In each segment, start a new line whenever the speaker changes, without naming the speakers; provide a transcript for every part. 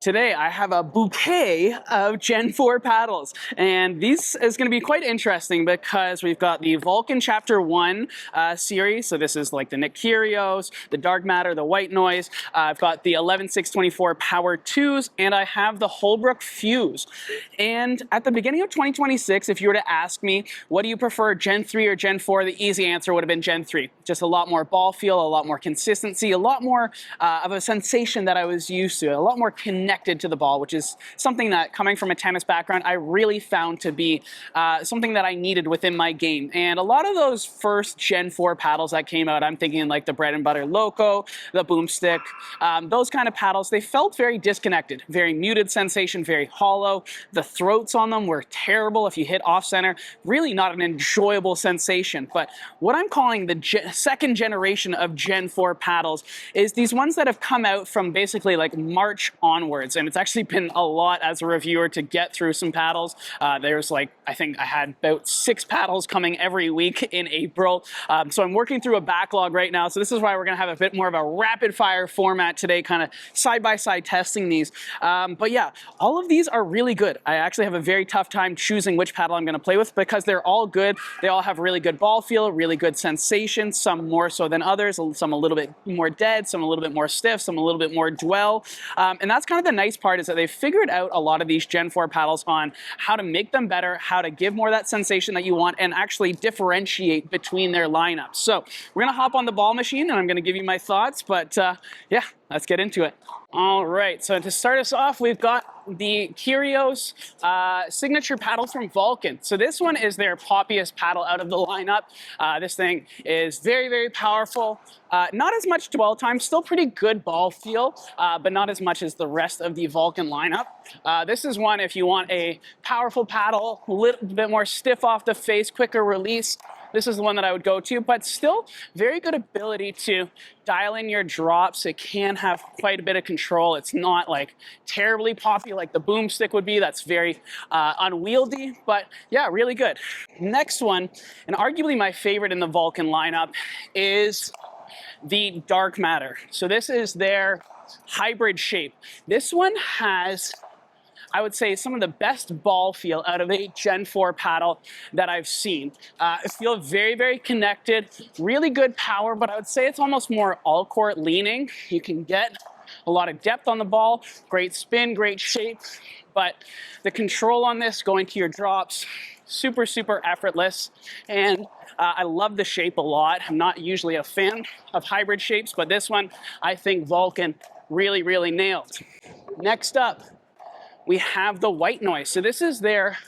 Today I have a bouquet of Gen 4 paddles, and these is going to be quite interesting because we've got the Vulcan Chapter 1 series, so this is like the Kyrgios, the Dark Matter, the White Noise. I've got the 11Six24 Power 2s, and I have the Holbrook Fuze. And at the beginning of 2026, if you were to ask me, what do you prefer, Gen 3 or Gen 4, the easy answer would have been Gen 3. Just a lot more ball feel, a lot more consistency, a lot more of a sensation that I was used to, a lot more connected to the ball, which is something that, coming from a tennis background, I really found to be something that I needed within my game. And a lot of those first Gen 4 paddles that came out, I'm thinking like the Bread and Butter Loco, the Boomstick, those kind of paddles, they felt very disconnected, very muted sensation, very hollow. The throats on them were terrible if you hit off center, really not an enjoyable sensation. But what I'm calling the second generation of Gen 4 paddles is these ones that have come out from basically like March onwards. And it's actually been a lot as a reviewer to get through some paddles. There's like, I think I had about 6 paddles coming every week in April. So I'm working through a backlog right now. So this is why we're going to have a bit more of a rapid fire format today, kind of side-by-side testing these. But yeah, all of these are really good. I actually have a very tough time choosing which paddle I'm going to play with because they're all good. They all have really good ball feel, really good sensation, some more so than others, some a little bit more dead, some a little bit more stiff, some a little bit more dwell. And that's kind of the nice part, is that they've figured out a lot of these Gen 4 paddles on how to make them better, how to give more of that sensation that you want, and actually differentiate between their lineups. So we're going to hop on the ball machine and I'm going to give you my thoughts, but yeah, let's get into it. All right, so to start us off, we've got the Kyrgios signature paddle from Vulcan. So this one is their poppiest paddle out of the lineup. This thing is very, very powerful. Not as much dwell time, still pretty good ball feel, but not as much as the rest of the Vulcan lineup. This is one if you want a powerful paddle, a little bit more stiff off the face, quicker release. This is the one that I would go to, but still very good ability to dial in your drops. It can have quite a bit of control. It's not like terribly poppy like the Boomstick would be. That's very unwieldy, but yeah, really good. Next one, and arguably my favorite in the Vulcan lineup, is the Dark Matter. So this is their hybrid shape. This one has, I would say, some of the best ball feel out of a Gen 4 paddle that I've seen. I feel very, very connected, really good power, but I would say it's almost more all-court leaning. You can get a lot of depth on the ball, great spin, great shape, but the control on this going to your drops, super, super effortless. And I love the shape a lot. I'm not usually a fan of hybrid shapes, but this one, I think Vulcan really, really nailed. Next up, we have the White Noise. So this is their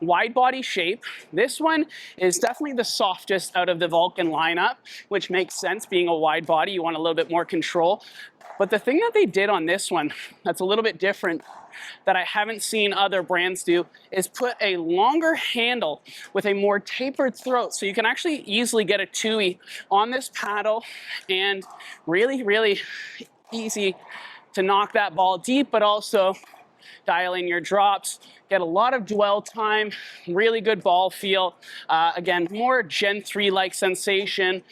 wide body shape. This one is definitely the softest out of the Vulcan lineup, which makes sense. Being a wide body, you want a little bit more control. But the thing that they did on this one that's a little bit different, that I haven't seen other brands do, is put a longer handle with a more tapered throat. So you can actually easily get a 2E on this paddle, and really, really easy to knock that ball deep, but also dial in your drops, get a lot of dwell time, really good ball feel. Again, more Gen 3-like sensation.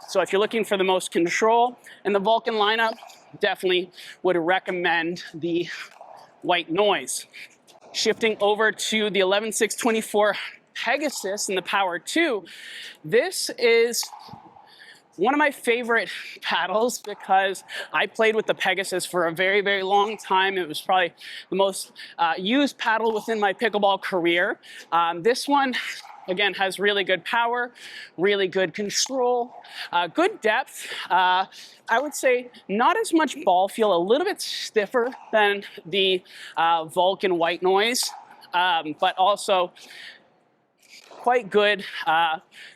So if you're looking for the most control in the Vulcan lineup, definitely would recommend the White Noise. Shifting over to the 11Six24 Pegasus in the Power 2, this is one of my favorite paddles because I played with the Pegasus for a very, very long time. It was probably the most used paddle within my pickleball career. This one, again, has really good power, really good control, good depth. I would say not as much ball feel, a little bit stiffer than the Vulcan White Noise, but also quite good,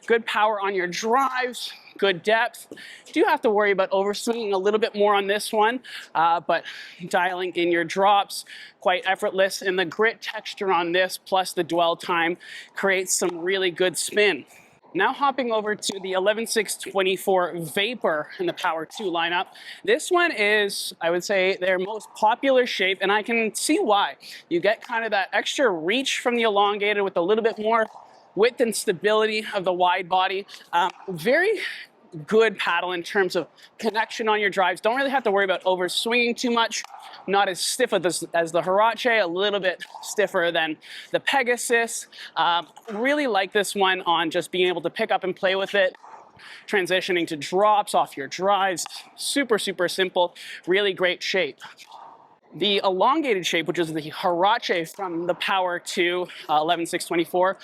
good power on your drives, good depth. Do have to worry about overswinging a little bit more on this one, but dialing in your drops, quite effortless. And the grit texture on this, plus the dwell time, creates some really good spin. Now hopping over to the 11Six24 Vapor in the Power 2 lineup. This one is, I would say, their most popular shape, and I can see why. You get kind of that extra reach from the elongated with a little bit more width and stability of the wide body. Very good paddle in terms of connection on your drives. Don't really have to worry about over swinging too much. Not as stiff as the Hurache, a little bit stiffer than the Pegasus. Really like this one on just being able to pick up and play with it. Transitioning to drops off your drives, super, super simple, really great shape. The elongated shape, which is the Hurache from the Power 2 11Six24,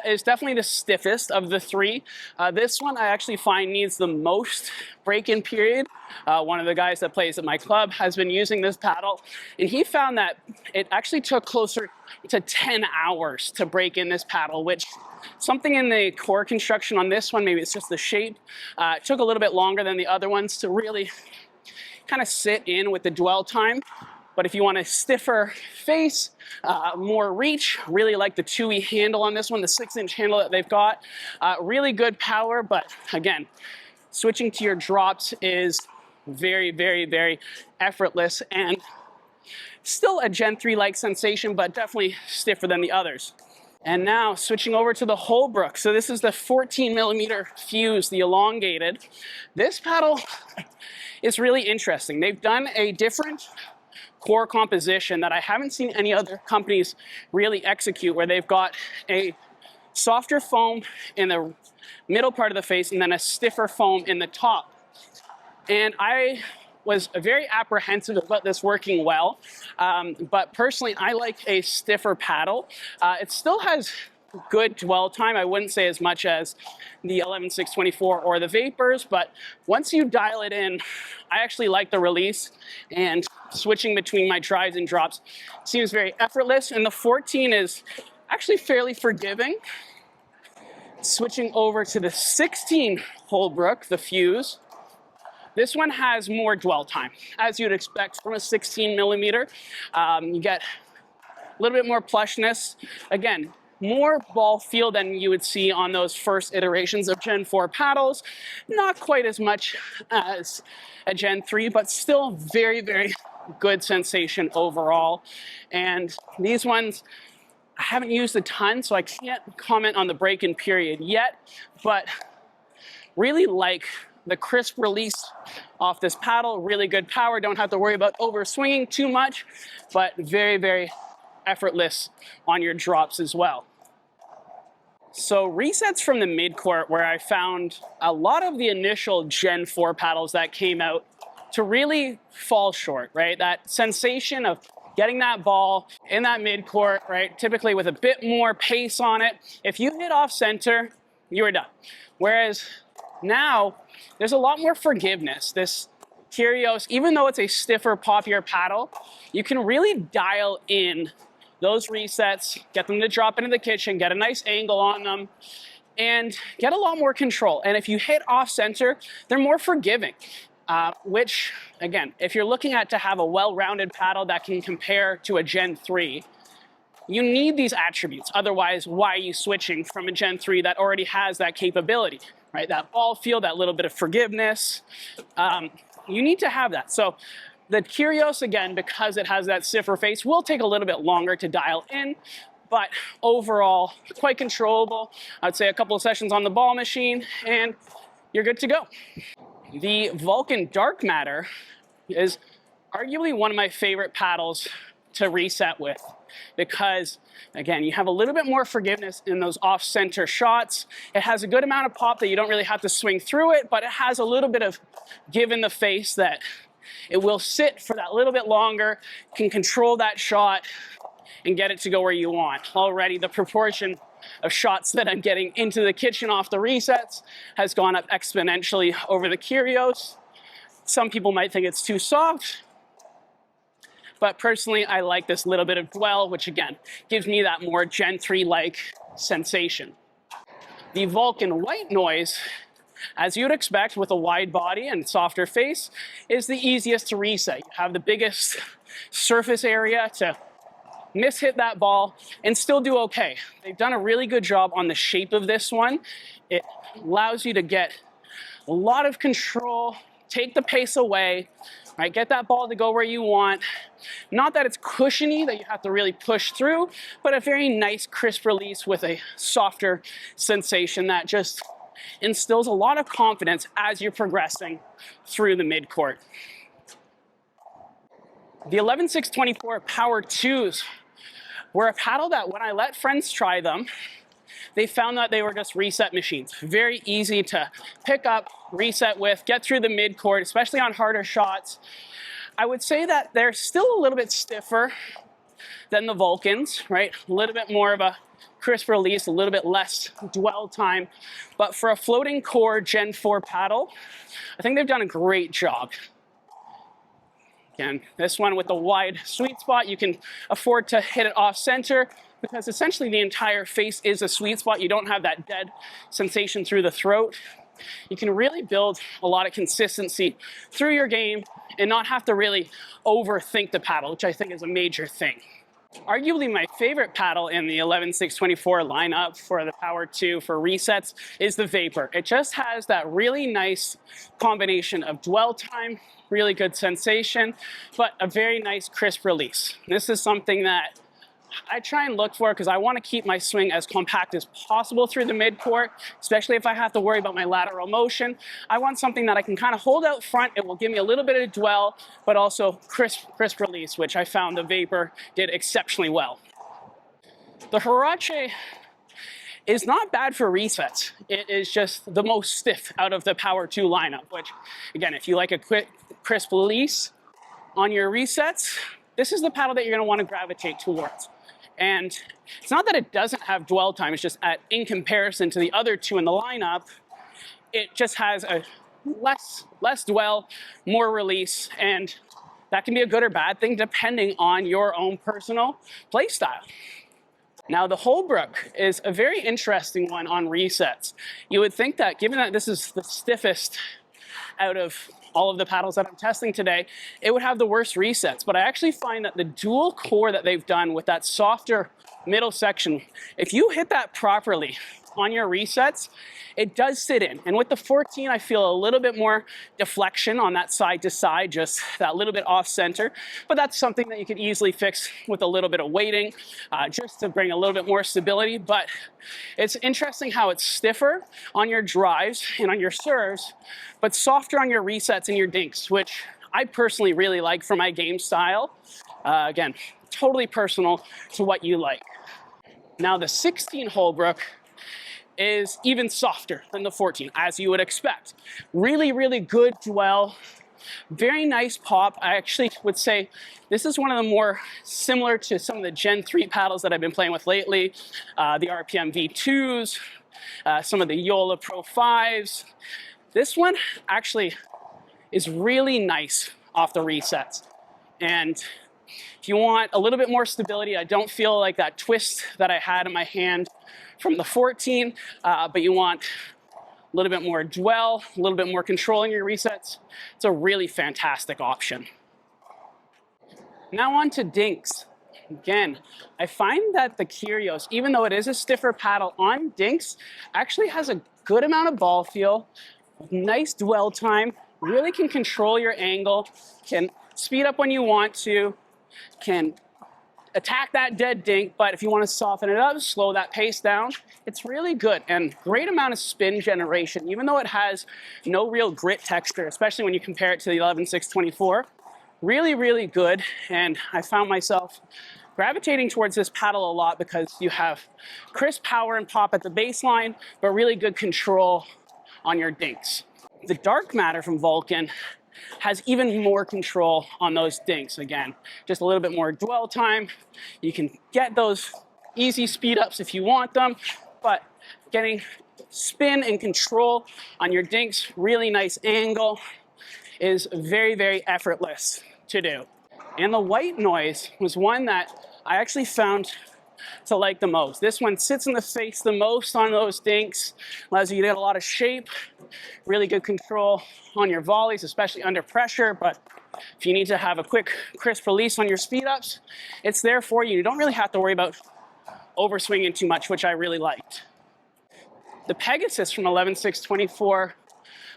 is definitely the stiffest of the three. This one I actually find needs the most break-in period. One of the guys that plays at my club has been using this paddle, and he found that it actually took closer to 10 hours to break in this paddle, which something in the core construction on this one, maybe it's just the shape, took a little bit longer than the other ones to really kind of sit in with the dwell time. But if you want a stiffer face, more reach, really like the 2E handle on this one, the 6-inch handle that they've got. Really good power, but again, switching to your drops is very, very, very effortless and still a Gen 3-like sensation, but definitely stiffer than the others. And now switching over to the Holbrook. So this is the 14mm Fuze, the elongated. This paddle is really interesting. They've done a different core composition that I haven't seen any other companies really execute, where they've got a softer foam in the middle part of the face and then a stiffer foam in the top. And I was very apprehensive about this working well, but personally I like a stiffer paddle. It still has good dwell time. I wouldn't say as much as the 11Six24 or the Vapors, but once you dial it in, I actually like the release, and switching between my drives and drops seems very effortless, and the 14 is actually fairly forgiving. Switching over to the 16 Holbrook, the Fuze. This one has more dwell time, as you'd expect from a 16mm. You get a little bit more plushness. Again, more ball feel than you would see on those first iterations of Gen 4 paddles. Not quite as much as a Gen 3, but still very, very good sensation overall. And these ones, I haven't used a ton, so I can't comment on the break-in period yet, but really like the crisp release off this paddle. Really good power, don't have to worry about over swinging too much, but very, very effortless on your drops as well. So resets from the mid-court, where I found a lot of the initial Gen 4 paddles that came out to really fall short, right? That sensation of getting that ball in that mid-court, right? Typically with a bit more pace on it. If you hit off center, you were done. Whereas now, there's a lot more forgiveness. This Kyrgios, even though it's a stiffer, poppier paddle, you can really dial in those resets, get them to drop into the kitchen, get a nice angle on them, and get a lot more control. And if you hit off center, they're more forgiving, which, again, if you're looking at to have a well-rounded paddle that can compare to a Gen 3, you need these attributes. Otherwise, why are you switching from a Gen 3 that already has that capability, right? That ball feel, that little bit of forgiveness. You need to have that. So the Kyrgios, again, because it has that stiffer face, will take a little bit longer to dial in, but overall, quite controllable. I'd say a couple of sessions on the ball machine, and you're good to go. The Vulcan Dark Matter is arguably one of my favorite paddles to reset with, because again, you have a little bit more forgiveness in those off-center shots. It has a good amount of pop that you don't really have to swing through it, but it has a little bit of give in the face that it will sit for that little bit longer, can control that shot, and get it to go where you want. Already the proportion of shots that I'm getting into the kitchen off the resets has gone up exponentially over the Kyrgios. Some people might think it's too soft, but personally, I like this little bit of dwell, which again, gives me that more Gen 3-like sensation. The Vulcan White Noise, as you'd expect with a wide body and softer face, is the easiest to reset. You have the biggest surface area to mishit that ball and still do okay. They've done a really good job on the shape of this one. It allows you to get a lot of control, take the pace away, right? Get that ball to go where you want. Not that it's cushiony, that you have to really push through, but a very nice crisp release with a softer sensation that just instills a lot of confidence as you're progressing through the midcourt. The 11Six24 Power 2s were a paddle that when I let friends try them, they found that they were just reset machines. Very easy to pick up, reset with, get through the midcourt, especially on harder shots. I would say that they're still a little bit stiffer than the Vulcans, right? A little bit more of a crisp release, a little bit less dwell time. But for a floating core Gen 4 paddle, I think they've done a great job. Again, this one with the wide sweet spot, you can afford to hit it off center because essentially the entire face is a sweet spot. You don't have that dead sensation through the throat. You can really build a lot of consistency through your game and not have to really overthink the paddle, which I think is a major thing. Arguably my favorite paddle in the 11Six24 lineup for the Power 2 for resets is the Vapor. It just has that really nice combination of dwell time, really good sensation, but a very nice crisp release. This is something that I try and look for because I want to keep my swing as compact as possible through the midcourt, especially if I have to worry about my lateral motion. I want something that I can kind of hold out front. It will give me a little bit of dwell, but also crisp release, which I found the Vapor did exceptionally well. The Hurache is not bad for resets. It is just the most stiff out of the Power 2 lineup, which, again, if you like a quick, crisp release on your resets, this is the paddle that you're going to want to gravitate towards. And it's not that it doesn't have dwell time, it's just in comparison to the other two in the lineup, it just has a less dwell, more release, and that can be a good or bad thing depending on your own personal play style. Now the Holbrook is a very interesting one on resets. You would think that given that this is the stiffest out of all of the paddles that I'm testing today, it would have the worst resets. But I actually find that the dual core that they've done with that softer middle section, if you hit that properly on your resets, it does sit in. And with the 14, I feel a little bit more deflection on that side to side, just that little bit off center. But that's something that you could easily fix with a little bit of weighting, just to bring a little bit more stability. But it's interesting how it's stiffer on your drives and on your serves, but softer on your resets and your dinks, which I personally really like for my game style. Again, totally personal to what you like. Now the 16 Holbrook is even softer than the 14, as you would expect. Really, really good dwell, very nice pop. I actually would say this is one of the more similar to some of the Gen 3 paddles that I've been playing with lately. The RPM V2s, some of the Yola Pro 5s. This one actually is really nice off the resets. And if you want a little bit more stability, I don't feel like that twist that I had in my hand from the 14, but you want a little bit more dwell, a little bit more control in your resets. It's a really fantastic option. Now on to Dinks. Again, I find that the Kyrgios, even though it is a stiffer paddle on Dinks, actually has a good amount of ball feel, nice dwell time, really can control your angle, can speed up when you want to, can attack that dead dink, but if you want to soften it up, slow that pace down, it's really good and great amount of spin generation, even though it has no real grit texture, especially when you compare it to the 11Six24. Really, really good, and I found myself gravitating towards this paddle a lot because you have crisp power and pop at the baseline, but really good control on your dinks. The dark matter from Vulcan has even more control on those dinks. Again, just a little bit more dwell time. You can get those easy speed ups if you want them, but getting spin and control on your dinks, really nice angle, is very, very effortless to do. And the white noise was one that I actually found to like the most. This one sits in the face the most on those dinks, allows you to get a lot of shape, really good control on your volleys, especially under pressure, but if you need to have a quick, crisp release on your speed ups, it's there for you. You don't really have to worry about overswinging too much, which I really liked. The Pegasus from 11Six24,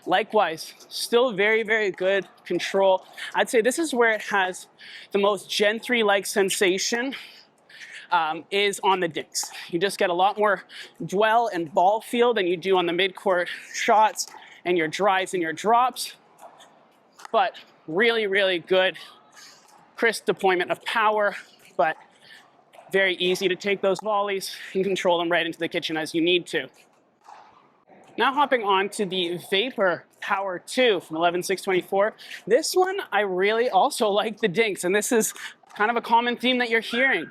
likewise, still very, very good control. I'd say this is where it has the most Gen 3-like sensation. is on the Dinks. You just get a lot more dwell and ball feel than you do on the mid-court shots and your drives and your drops. But really, really good, crisp deployment of power, but very easy to take those volleys and control them right into the kitchen as you need to. Now hopping on to the Vapor Power 2 from 11Six24. This one, I really also like the Dinks, and this is kind of a common theme that you're hearing.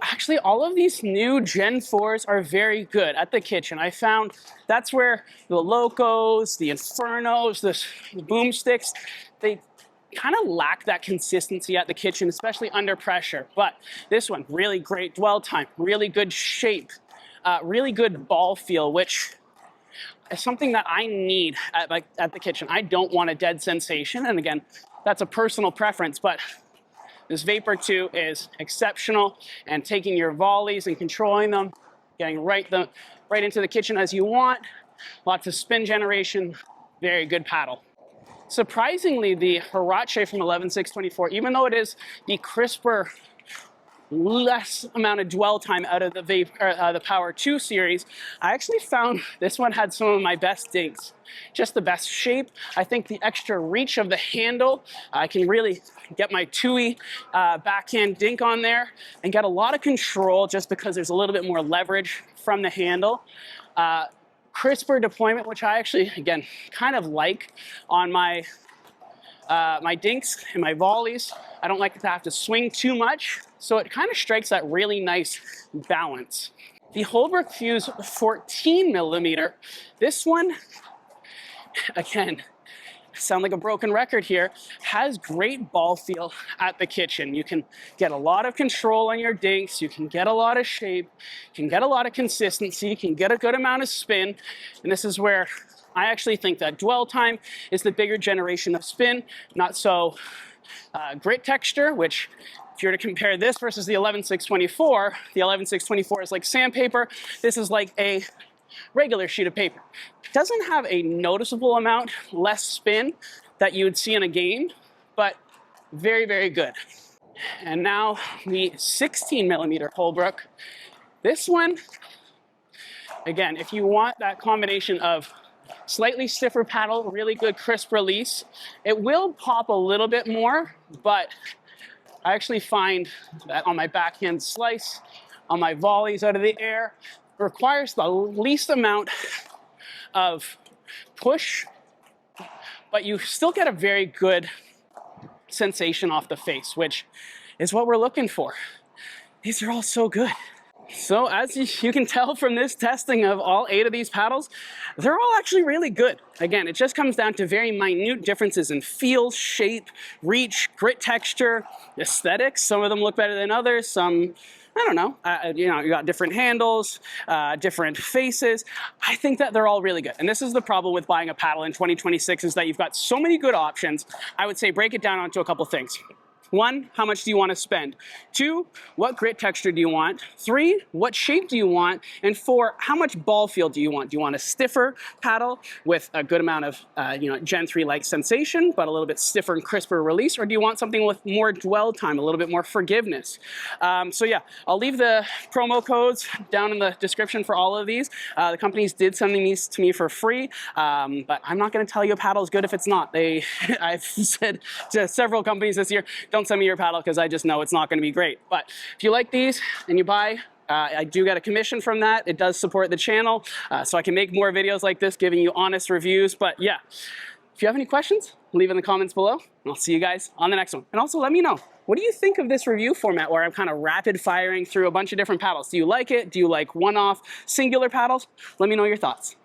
Actually, all of these new Gen 4s are very good at the kitchen. I found that's where the Locos, the Infernos, the Boomsticks, they kind of lack that consistency at the kitchen, especially under pressure. But this one, really great dwell time, really good shape, really good ball feel, which is something that I need at the kitchen. I don't want a dead sensation, and again, that's a personal preference, but this Vapor 2 is exceptional, and taking your volleys and controlling them, getting right into the kitchen as you want, lots of spin generation, very good paddle. Surprisingly, the Hurache from 11Six24, even though it is the crisper, less amount of dwell time out of the Power 2 series, I actually found this one had some of my best dinks. Just the best shape. I think the extra reach of the handle, I can really get my Tui backhand dink on there and get a lot of control just because there's a little bit more leverage from the handle. Crisper deployment, which I actually, again, kind of like on my my dinks and my volleys. I don't like to have to swing too much, so it kind of strikes that really nice balance. The Holbrook Fuze 14mm, this one, again, sound like a broken record here, has great ball feel at the kitchen. You can get a lot of control on your dinks, you can get a lot of shape, you can get a lot of consistency, you can get a good amount of spin, and this is where I actually think that dwell time is the bigger generation of spin, not so grit texture, which if you were to compare this versus the 11Six24, the 11Six24 is like sandpaper, this is like a regular sheet of paper. It doesn't have a noticeable amount less spin that you would see in a game, but very, very good. And now the 16mm Holbrook. This one, again, if you want that combination of slightly stiffer paddle, really good crisp release, it will pop a little bit more, but I actually find that on my backhand slice, on my volleys out of the air, it requires the least amount of push, but you still get a very good sensation off the face, which is what we're looking for. These are all so good. So as you can tell from this testing of all 8 of these paddles, they're all actually really good. Again, it just comes down to very minute differences in feel, shape, reach, grit texture, aesthetics. Some of them look better than others, some, I don't know, you know, you got different handles, different faces. I think that they're all really good. And this is the problem with buying a paddle in 2026 is that you've got so many good options. I would say break it down onto a couple things. 1, how much do you want to spend? 2, what grit texture do you want? 3, what shape do you want? And 4, how much ball feel do you want? Do you want a stiffer paddle with a good amount of Gen 3-like sensation, but a little bit stiffer and crisper release? Or do you want something with more dwell time, a little bit more forgiveness? So yeah, I'll leave the promo codes down in the description for all of these. The companies did send these to me for free, but I'm not going to tell you a paddle is good if it's not. I've said to several companies this year, don't send me your paddle because I just know it's not going to be great. But if you like these and you buy, I do get a commission from that. It does support the channel, so I can make more videos like this giving you honest reviews. But yeah, if you have any questions, leave in the comments below, and I'll see you guys on the next one. And also let me know, what do you think of this review format where I'm kind of rapid firing through a bunch of different paddles? Do you like it? Do you like one-off singular paddles? Let me know your thoughts.